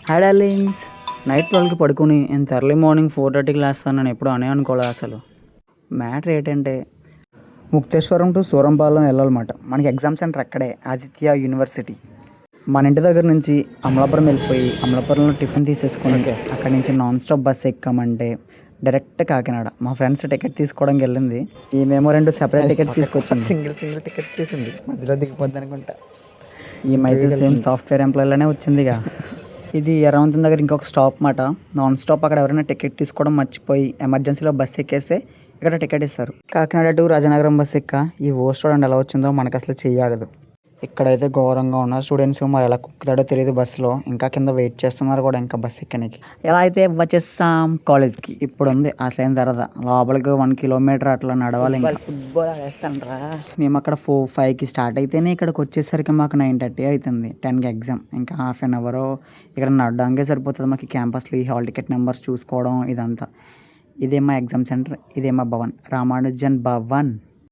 Hi darlings. Night 12కి పడుకుని ఇంత early morning 4:30కి లేస్తానని ఎప్పుడు అనుకోలేదు అసలు. మ్యాటర్ ఏంటంటే ముక్తేశ్వరం టు సూరంపాలెం వెళ్ళాలన్నమాట. మనకి ఎగ్జామ్ సెంటర్ అక్కడే, ఆదిత్య యూనివర్సిటీ. మన ఇంటి దగ్గర నుంచి అమలాపురం వెళ్ళిపోయి అమలాపురంలో టిఫిన్ తీసేసుకొని అక్కడి నుంచి నాన్ స్టాప్ బస్ ఎక్కామంటే డైరెక్ట్ కాకినాడ. మా ఫ్రెండ్స్ టికెట్ తీసుకోవడానికి వెళ్ళింది, ఈమెమో 2 సెపరేట్ టికెట్స్ తీసుకొచ్చింది. సింగిల్ టికెట్స్ తీసింది, మధ్యలో దిగిపోద్ది అనుకుంటా. ఈమైతే సేమ్ సాఫ్ట్వేర్ ఎంప్లాయీలోనే వచ్చిందిగా. ఇది ఎర్రవంతం దగ్గర ఇంకొక స్టాప్ మాట. Non stop. అక్కడ ఎవరైనా టికెట్ తీసుకోవడం మర్చిపోయి ఎమర్జెన్సీలో బస్ ఎక్కేస్తే ఇక్కడ టికెట్ ఇస్తారు. కాకినాడ టు రాజనగరం బస్ ఎక్క ఈ స్టూడెంట్ ఎలా వచ్చిందో మనకు అసలు చెయ్యగదు. ఇక్కడైతే ఘోరంగా ఉన్నారు స్టూడెంట్స్. మరి ఎలా కుక్కుతాడో తెలియదు బస్సులో. ఇంకా కింద వెయిట్ చేస్తున్నారు కూడా ఇంకా బస్ ఎక్కడానికి. ఎలా అయితే వచ్చేస్తాం కాలేజ్కి. ఇప్పుడు ఉంది అసలేం జరదా. లోపలికి 1 కిలోమీటర్ అట్లా నడవాలి. ఇంకా ఫుట్బాల్ ఆడేస్తాను రా. మేము అక్కడ 5కి స్టార్ట్ అయితేనే ఇక్కడికి వచ్చేసరికి మాకు 9:30 అవుతుంది. 10కి ఎగ్జామ్. ఇంకా హాఫ్ అన్ అవర్ ఇక్కడ నడడానికే సరిపోతుంది మాకు. క్యాంపస్లో ఈ హాల్ టికెట్ నెంబర్స్ చూసుకోవడం ఇదంతా. ఇదే మా ఎగ్జామ్ సెంటర్, ఇదే మా భవన్, రామానుజన్ భవన్.